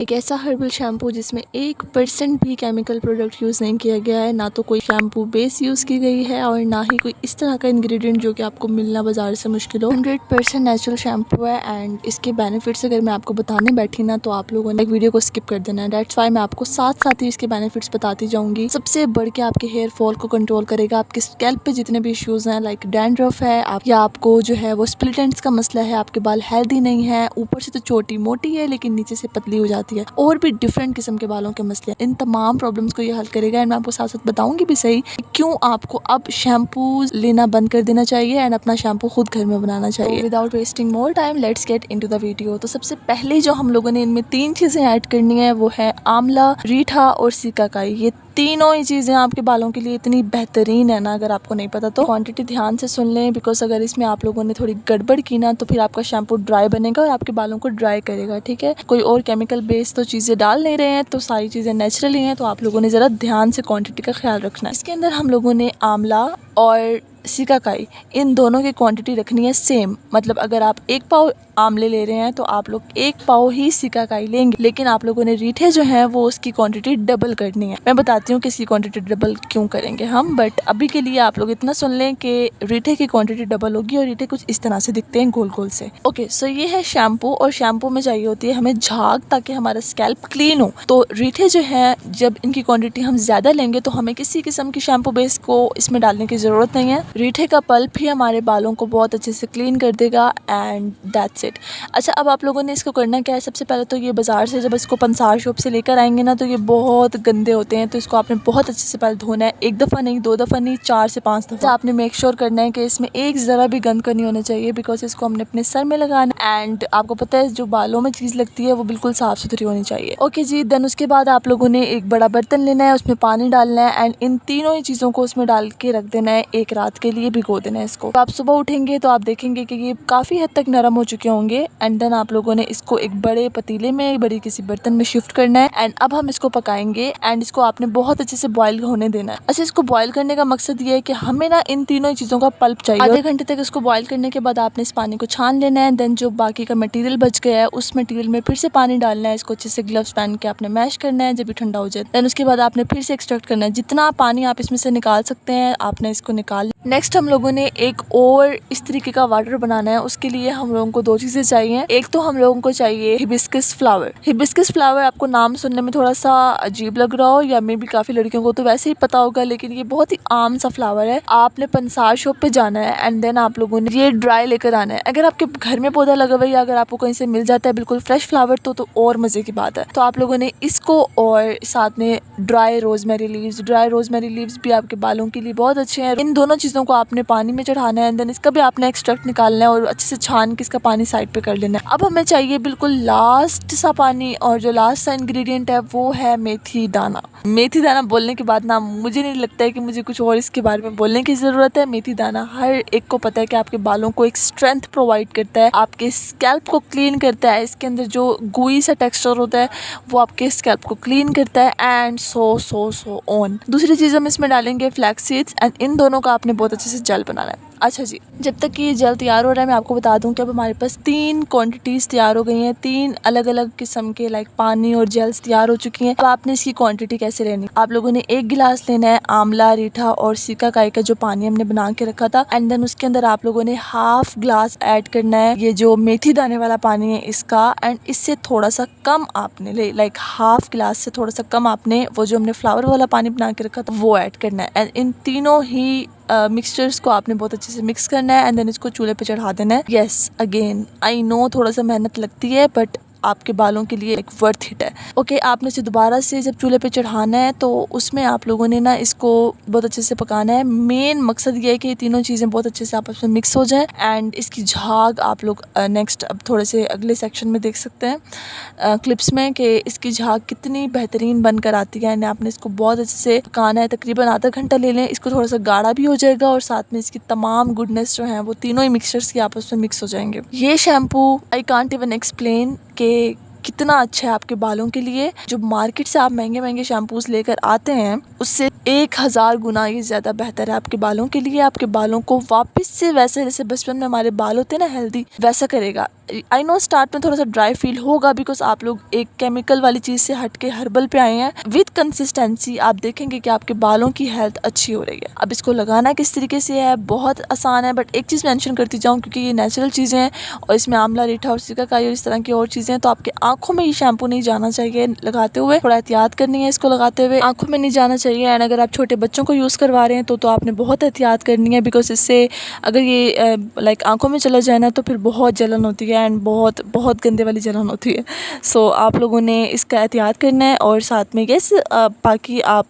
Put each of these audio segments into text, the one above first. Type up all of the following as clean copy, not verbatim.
एक ऐसा herbal shampoo जिसमें 1% भी केमिकल प्रोडक्ट यूज़ नहीं किया गया है, ना तो कोई शैम्पू बेस यूज़ की गई है और ना ही कोई इस तरह का इंग्रेडिएंट जो कि आपको मिलना बाज़ार से मुश्किल हो। 100% नेचुरल शैम्पू है एंड इसके बेनिफिट्स अगर मैं आपको बताने बैठी ना तो आप लोगों ने एक वीडियो को स्किप कर देना है। डेट्स वाई मैं आपको साथ साथ ही इसके बेनिफिट्स बताती जाऊँगी। सबसे बढ़ के आपके हेयर फॉल को कंट्रोल करेगा, आपके स्कैल्प पे जितने भी इश्यूज़ हैं लाइक डैंड्रफ है या आपको जो है वो स्प्लिट एंड्स का मसला है, आपके बाल हेल्दी नहीं है, ऊपर से तो चोटी मोटी है लेकिन नीचे से पतली हो जाती है, और भी डिफरेंट किस्म के बालों के मसले, इन तमाम प्रॉब्लम्स को ये हल करेगा। एंड मैं आपको साथ साथ बताऊंगी भी सही क्यों आपको अब शैम्पू लेना बंद कर देना चाहिए एंड अपना शैम्पू खुद घर में बनाना चाहिए। Without wasting more time let's get into the video. तो सबसे पहले जो हम लोगों ने इनमें 3 चीज़ें ऐड करनी है वो है आंवला, रीठा और सिकाकाई। ये तीनों ही चीज़ें आपके बालों के लिए इतनी बेहतरीन है ना, अगर आपको नहीं पता तो क्वांटिटी ध्यान से सुन लें, बिकॉज अगर इसमें आप लोगों ने थोड़ी गड़बड़ की ना तो फिर आपका शैम्पू ड्राई बनेगा और आपके बालों को ड्राई करेगा। ठीक है, कोई और केमिकल बेस्ड तो चीज़ें डाल नहीं रहे हैं, तो सारी चीज़ें नेचुरली हैं, तो आप लोगों ने ज़रा ध्यान से क्वांटिटी का ख्याल रखना है। इसके अंदर हम लोगों ने आंवला और सिकाकाई इन दोनों की क्वांटिटी रखनी है सेम, मतलब अगर आप 1 पाव आंवले ले रहे हैं तो आप लोग 1 पाव ही सिकाकाई लेंगे, लेकिन आप लोगों ने रीठे जो हैं वो उसकी क्वांटिटी डबल करनी है। मैं बताती हूँ कि इसकी क्वांटिटी डबल क्यों करेंगे हम, बट अभी के लिए आप लोग इतना सुन लें कि रीठे की क्वांटिटी डबल होगी और रीठे कुछ इस तरह से दिखते हैं गोल गोल से। ओके, सो ये है शैम्पू, और शैम्पू में चाहिए होती है हमें झाग ताकि हमारा स्कैल्प क्लीन हो। तो रीठे जो है जब इनकी क्वांटिटी हम ज़्यादा लेंगे तो हमें किसी किस्म की शैम्पू बेस को इसमें डालने की ज़रूरत नहीं है। रीठे का पल्प ही हमारे बालों को बहुत अच्छे से क्लीन कर देगा एंड दैट्स इट। अच्छा, अब आप लोगों ने इसको करना क्या है, सबसे पहले तो ये बाज़ार से जब इसको पंसार शॉप से लेकर आएंगे ना तो ये बहुत गंदे होते हैं, तो इसको आपने बहुत अच्छे से पहले धोना है। 1 दफ़ा नहीं, 2 दफ़ा नहीं, 4 से 5 दफ़ा आपने मेक श्योर करना है कि इसमें एक ज़रा भी गंद का नहीं होना चाहिए, बिकॉज इसको हमने अपने सर में लगाना एंड आपको पता है जो बालों में चीज़ लगती है वो बिल्कुल साफ़ सुथरी होनी चाहिए। ओके जी, देन उसके बाद आप लोगों ने एक बड़ा बर्तन लेना है, उसमें पानी डालना है एंड इन तीनों ही चीज़ों को उसमें डाल के रख देना है, एक रात के लिए भिगो देना है इसको। तो आप सुबह उठेंगे तो आप देखेंगे कि ये काफ़ी हद तक नरम हो चुके होंगे एंड देन आप लोगों ने इसको एक बड़े पतीले में, बड़ी किसी बर्तन में शिफ्ट करना है एंड अब हम इसको पकाएंगे एंड इसको आपने बहुत अच्छे से बॉईल होने देना है। अच्छा, इसको बॉईल करने का मकसद ये है कि हमें ना इन तीनों चीज़ों का पल्प चाहिए। आधे घंटे तक इसको बॉईल करने के बाद आपने इस पानी को छान लेना है, देन जो बाकी का मटेरियल बच गया है उस मटेरियल में फिर से पानी डालना है, इसको अच्छे से ग्लव्स पहन के आपने मैश करना है जब भी ठंडा हो जाए। देन उसके बाद आपने फिर से एक्सट्रैक्ट करना है, जितना पानी आप इसमें से निकाल सकते हैं आपने इसको निकाल। नेक्स्ट हम लोगों ने एक और इस तरीके का वाटर बनाना है, उसके लिए हम लोगों को 2 चीज़ें चाहिए। एक तो हम लोगों को चाहिए हिबिस्कस फ्लावर। हिबिस्कस फ्लावर आपको नाम सुनने में थोड़ा सा अजीब लग रहा हो या मे भी काफ़ी लड़कियों को तो वैसे ही पता होगा, लेकिन ये बहुत ही आम सा फ्लावर है। आपने पंसार शॉप पे जाना है एंड देन आप लोगों ने ये ड्राई लेकर आना है। अगर आपके घर में पौधा लगा हुआ है या अगर आपको कहीं से मिल जाता है बिल्कुल फ्रेश फ्लावर तो और मज़े की बात है। तो आप लोगों ने इसको और साथ में ड्राई रोजमेरी लीव्स भी आपके बालों के लिए बहुत अच्छे हैं। इन दोनों चीज़ों को आपने पानी में चढ़ाना है एंड देन इसका भी आपने एक्सट्रैक्ट निकालना है और अच्छे से छान के इसका पानी साइड पे कर लेना है। अब हमें चाहिए बिल्कुल लास्ट सा पानी, और जो लास्ट सा इंग्रेडिएंट है वो है मेथी दाना। मेथी दाना बोलने के बाद ना मुझे नहीं लगता है कि मुझे कुछ और इसके बारे में बोलने की ज़रूरत है। मेथी दाना हर एक को पता है कि आपके बालों को एक स्ट्रेंथ प्रोवाइड करता है, आपके स्कैल्प को क्लीन करता है। इसके अंदर जो गुई सा टेक्सचर होता है वो आपके स्कैल्प को क्लीन करता है एंड सो ऑन। दूसरी चीज़ हम इसमें डालेंगे फ्लैक्स सीड्स एंड इन दोनों का आपने बहुत अच्छे से जेल बनाना है। अच्छा जी, जब तक कि ये जेल तैयार हो रहा है मैं आपको बता दूं कि अब हमारे पास 3 क्वांटिटीज़ तैयार हो गई हैं, 3 अलग अलग किस्म के लाइक पानी और जेल्स तैयार हो चुकी हैं। अब आपने इसकी क्वांटिटी कैसे लेनी, आप लोगों ने 1 गिलास लेना है आंवला, रीठा और सिकाकाई का जो पानी हमने बना के रखा था एंड देन उसके अंदर आप लोगों ने ½ ग्लास ऐड करना है ये जो मेथी दाने वाला पानी है इसका, एंड इससे थोड़ा सा कम आपने लाइक ½ ग्लास से थोड़ा सा कम आपने वो जो हमने फ्लावर वाला पानी बना के रखा था वो ऐड करना है एंड इन तीनों ही मिक्सचर्स को आपने बहुत अच्छे से मिक्स करना है एंड देन इसको चूल्हे पे चढ़ा देना है। यस, अगेन आई नो थोड़ा सा मेहनत लगती है बट आपके बालों के लिए एक वर्थ इट है। ओके, आपने इसे दोबारा से जब चूल्हे पे चढ़ाना है तो उसमें आप लोगों ने ना इसको बहुत अच्छे से पकाना है। मेन मकसद ये है कि ये तीनों चीज़ें बहुत अच्छे से आपस में मिक्स हो जाएं एंड इसकी झाग आप लोग नेक्स्ट अब थोड़े से अगले सेक्शन में देख सकते हैं क्लिप्स में कि इसकी झाग कितनी बेहतरीन बनकर आती है एंड आपने इसको बहुत अच्छे से पकाना है। तकरीबन आधा घंटा ले लें, इसको थोड़ा सा गाढ़ा भी हो जाएगा और साथ में इसकी तमाम गुडनेस जो हैं वो तीनों ही मिक्सचर्स की आपस में मिक्स हो जाएंगे। ये shampoo I can't even explain कि कितना अच्छा है आपके बालों के लिए। जो मार्केट से आप महंगे महंगे शैम्पूस लेकर आते हैं उससे 1000 गुना ये ज़्यादा बेहतर है आपके बालों के लिए। आपके बालों को वापस से वैसे जैसे बचपन में हमारे बाल होते हैं ना हेल्दी, वैसा करेगा। आई नो स्टार्ट में थोड़ा सा ड्राई फील होगा बिकॉज आप लोग एक केमिकल वाली चीज़ से हट के हर्बल पे आए हैं। विद कंसिस्टेंसी आप देखेंगे कि आपके बालों की हेल्थ अच्छी हो रही है। अब इसको लगाना किस तरीके से है, बहुत आसान है, बट एक चीज़ मेंशन करती जाऊँ क्योंकि ये नेचुरल चीज़ें हैं और इसमें आंवला, रीठा और सिकाकाई और इस तरह की और चीज़ें हैं, तो आपके आंखों में ये शैम्पू नहीं जाना चाहिए लगाते हुए। थोड़ा एहतियात करनी है इसको लगाते हुए, आंखों में नहीं जाना चाहिए। एंड अगर आप छोटे बच्चों को यूज़ करवा रहे हैं तो आपने बहुत एहतियात करनी है बिकॉज इससे अगर ये लाइक आंखों में चला जाए ना तो फिर बहुत जलन होती है एंड बहुत बहुत गंदे वाली जलन होती है। सो आप लोगों ने इसका एहतियात करना है। और साथ में यस बाकी आप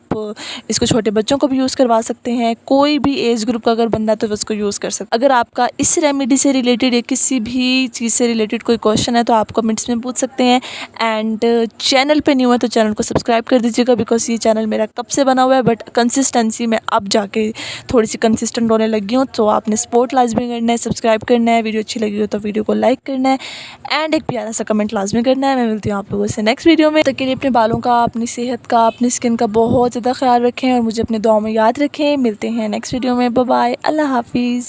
इसको छोटे बच्चों को भी यूज़ करवा सकते हैं, कोई भी एज ग्रुप का अगर बंदा है तो उसको यूज़ कर सकते हैं। अगर आपका इस रेमेडी से रिलेटेड या किसी भी चीज़ से रिलेटेड कोई क्वेश्चन है तो आप कमेंट्स में पूछ सकते हैं। एंड चैनल पे न्यू है तो चैनल को सब्सक्राइब कर दीजिएगा बिकॉज ये चैनल मेरा कब से बना हुआ है बट कंसिस्टेंसी में अब जाके थोड़ी सी कंसिस्टेंट होने लगी हूँ। तो आपने सपोर्ट लाजमी करना है, सब्सक्राइब करना है, वीडियो अच्छी लगी हो तो वीडियो को लाइक करना है एंड एक प्यारा सा कमेंट लाजमी करना है। मैं मिलती हूँ आप लोगों से नेक्स्ट वीडियो में। तब के लिए अपने बालों का, अपनी सेहत का, अपनी स्किन का बहुत ज़्यादा ख्याल रखें और मुझे अपने दुआओं में याद रखें। मिलते हैं नेक्स्ट वीडियो में। बाय बाय, अल्लाह हाफिज़।